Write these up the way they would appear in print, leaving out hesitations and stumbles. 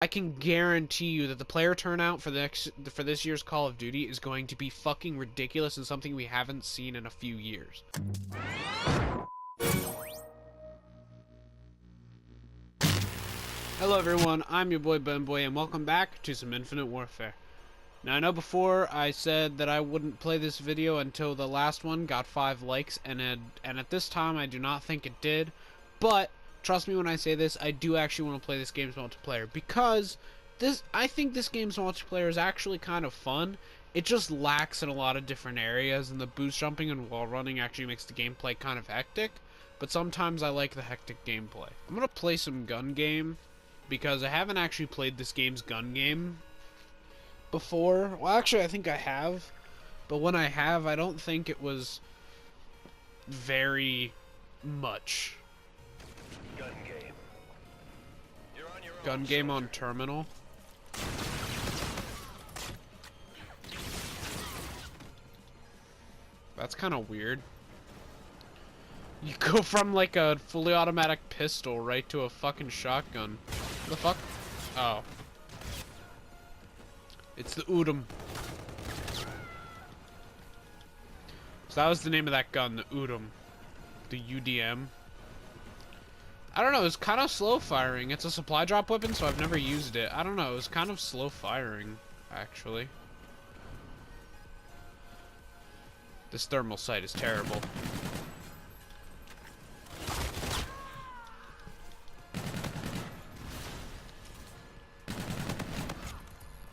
I can guarantee you that the player turnout for this year's Call of Duty is going to be fucking ridiculous and something we haven't seen in a few years. Hello everyone, I'm your boy Benboy and welcome back to some Infinite Warfare. Now I know before I said that I wouldn't play this video until the last one got 5 likes, and at this time I do not think it did, but trust me when I say this, I do actually want to play this game's multiplayer, because I think this game's multiplayer is actually kind of fun. It just lacks in a lot of different areas, and the boost jumping and wall running actually makes the gameplay kind of hectic, but sometimes I like the hectic gameplay. I'm going to play some gun game, because I haven't actually played this game's gun game before. Well, actually, I think I have, but when I have, I don't think it was very much. Gun game. You're on your Gun own, game soldier. on terminal. That's kind of weird. You go from like a fully automatic pistol right to a fucking shotgun. What the fuck? Oh. It's the Udom. So that was the name of that gun, the Udom. The UDM. I don't know, it's kind of slow firing. It's a supply drop weapon, so I've never used it. I don't know, it was kind of slow firing, actually. This thermal sight is terrible.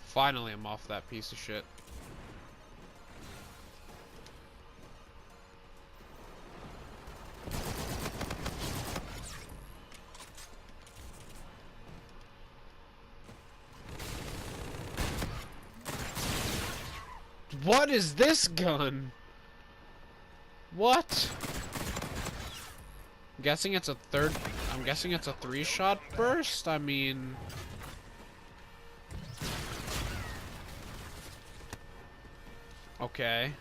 Finally, I'm off that piece of shit. What is this gun? What? I'm guessing it's a 3-shot burst? I mean... Okay.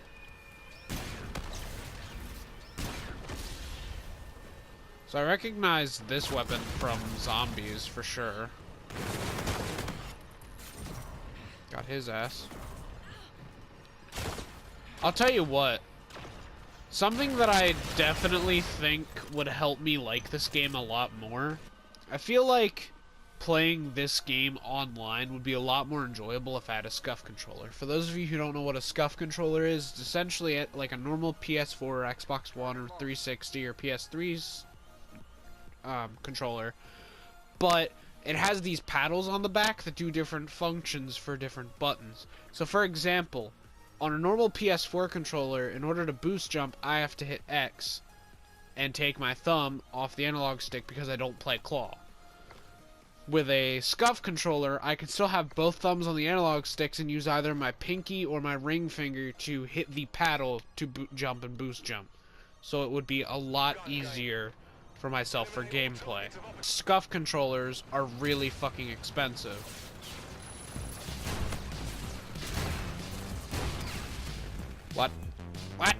So I recognize this weapon from zombies for sure. Got his ass. I'll tell you what. Something that I definitely think would help me like this game a lot more. I feel like playing this game online would be a lot more enjoyable if I had a SCUF controller. For those of you who don't know what a SCUF controller is, it's essentially like a normal PS4 or Xbox One or 360 or PS3's controller, but it has these paddles on the back that do different functions for different buttons. So for example, on a normal PS4 controller, in order to boost jump, I have to hit X and take my thumb off the analog stick because I don't play claw. With a SCUF controller, I can still have both thumbs on the analog sticks and use either my pinky or my ring finger to hit the paddle to jump and boost jump. So it would be a lot easier for myself for gameplay. SCUF controllers are really fucking expensive. What? What?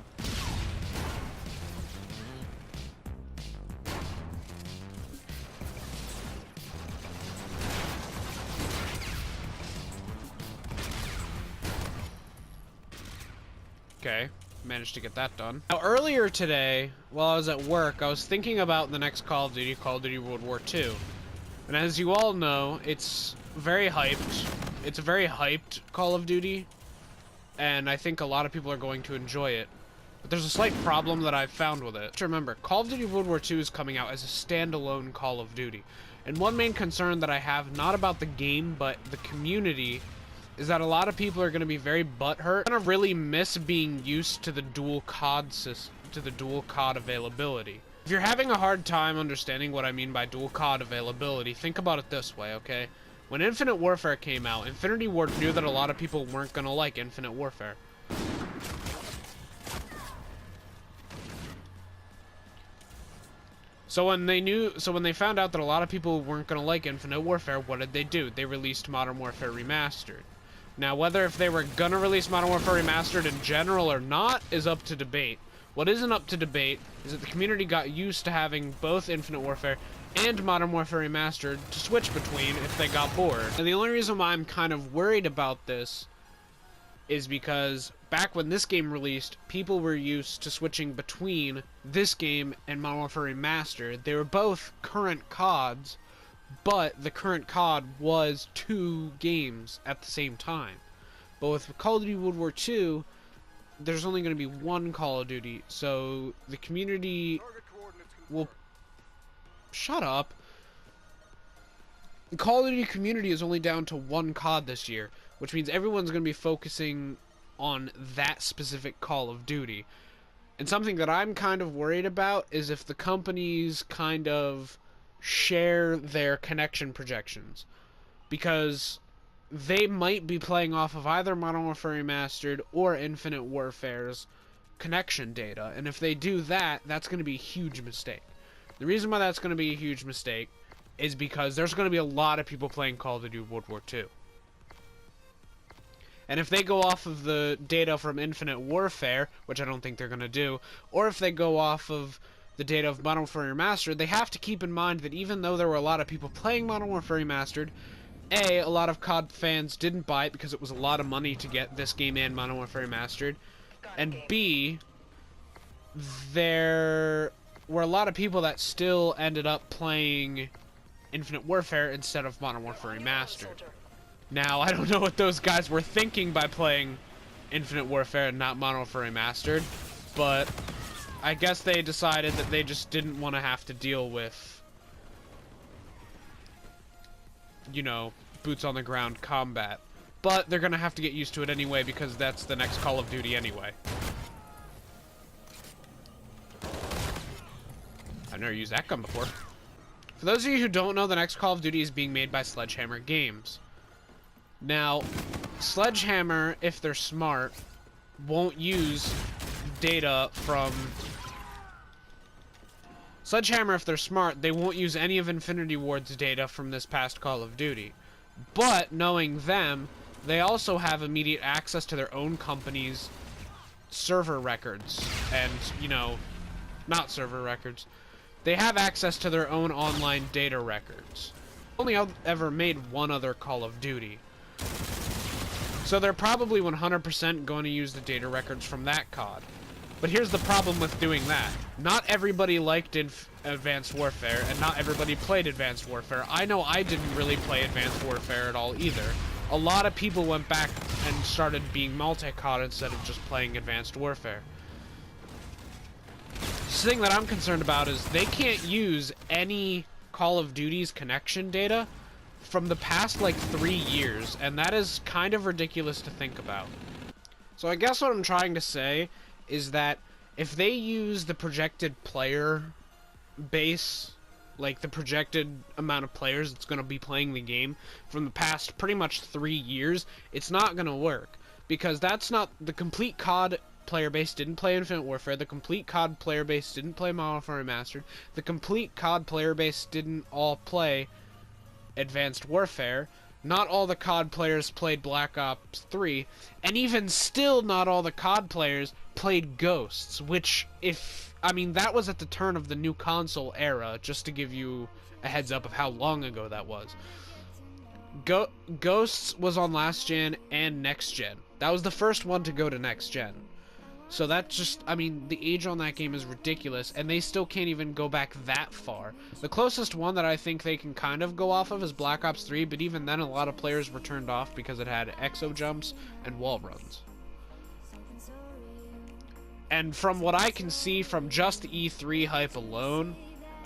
Okay, managed to get that done. Now earlier today, while I was at work, I was thinking about the next Call of Duty, Call of Duty World War II. And as you all know, it's very hyped. It's a very hyped Call of Duty, and I think a lot of people are going to enjoy it. But there's a slight problem that I've found with it. To remember, Call of Duty World War II is coming out as a standalone Call of Duty. And one main concern that I have, not about the game, but the community, is that a lot of people are going to be very butthurt. They're going to really miss being used to the dual COD system, to the dual COD availability. If you're having a hard time understanding what I mean by dual COD availability, think about it this way, okay? When Infinite Warfare came out, Infinity Ward knew that a lot of people weren't going to like Infinite Warfare. So when they found out that a lot of people weren't going to like Infinite Warfare, what did they do? They released Modern Warfare Remastered. Now, whether if they were gonna release Modern Warfare Remastered in general or not is up to debate. What isn't up to debate is that the community got used to having both Infinite Warfare and Modern Warfare Remastered to switch between if they got bored. And the only reason why I'm kind of worried about this is because back when this game released, people were used to switching between this game and Modern Warfare Remastered. They were both current CODs, but the current COD was 2 games at the same time. But with Call of Duty WWII, there's only going to be 1 Call of Duty, so the community will... Shut up. The Call of Duty community is only down to 1 COD this year, which means everyone's going to be focusing on that specific Call of Duty. And something that I'm kind of worried about is if the companies kind of share their connection projections. Because they might be playing off of either Modern Warfare Remastered or Infinite Warfare's connection data. And if they do that, that's going to be a huge mistake. The reason why that's going to be a huge mistake is because there's going to be a lot of people playing Call of Duty WWII. And if they go off of the data from Infinite Warfare, which I don't think they're going to do, or if they go off of the data of Modern Warfare Remastered, they have to keep in mind that even though there were a lot of people playing Modern Warfare Remastered, A, a lot of COD fans didn't buy it because it was a lot of money to get this game and Modern Warfare Remastered, and B, there were a lot of people that still ended up playing Infinite Warfare instead of Modern Warfare Remastered. Now, I don't know what those guys were thinking by playing Infinite Warfare and not Modern Warfare Remastered, but I guess they decided that they just didn't want to have to deal with, you know, boots on the ground combat. But they're gonna have to get used to it anyway because that's the next Call of Duty anyway. I've never used that gun before. For those of you who don't know, the next Call of Duty is being made by Sledgehammer Games. Now, Sledgehammer, if they're smart, won't use data from... Sledgehammer, if they're smart, they won't use any of Infinity Ward's data from this past Call of Duty. But, knowing them, they also have immediate access to their own company's server records. And, you know, not server records. They have access to their own online data records. Only ever made one other Call of Duty. So they're probably 100% going to use the data records from that COD. But here's the problem with doing that. Not everybody liked Advanced Warfare, and not everybody played Advanced Warfare. I know I didn't really play Advanced Warfare at all either. A lot of people went back and started being multi-COD instead of just playing Advanced Warfare. The thing that I'm concerned about is they can't use any Call of Duty's connection data from the past, like, 3 years, and that is kind of ridiculous to think about. So I guess what I'm trying to say is that if they use the projected player base, like the projected amount of players that's going to be playing the game from the past pretty much 3 years, it's not going to work. Because that's not... The complete COD player base didn't play Infinite Warfare, the complete COD player base didn't play Modern Warfare Remastered, the complete COD player base didn't all play Advanced Warfare, not all the COD players played Black Ops 3, and even still not all the COD players played Ghosts, which, I mean, that was at the turn of the new console era, just to give you a heads up of how long ago that was. Ghosts was on last gen and next gen. That was the first one to go to next gen. So that's just, I mean, the age on that game is ridiculous, and they still can't even go back that far. The closest one that I think they can kind of go off of is Black Ops 3, but even then a lot of players were turned off because it had exo jumps and wall runs. And from what I can see from just the E3 hype alone,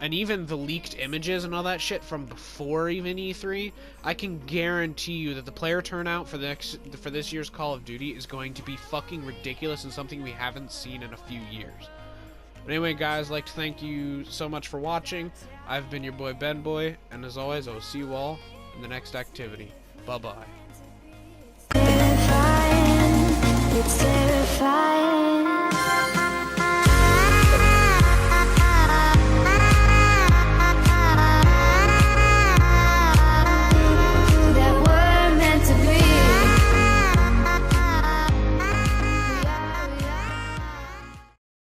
and even the leaked images and all that shit from before even E3, I can guarantee you that the player turnout for this year's Call of Duty is going to be fucking ridiculous and something we haven't seen in a few years. But anyway, guys, I'd like to thank you so much for watching. I've been your boy Ben Boy, and as always, I will see you all in the next activity. Bye-bye. It's terrifying.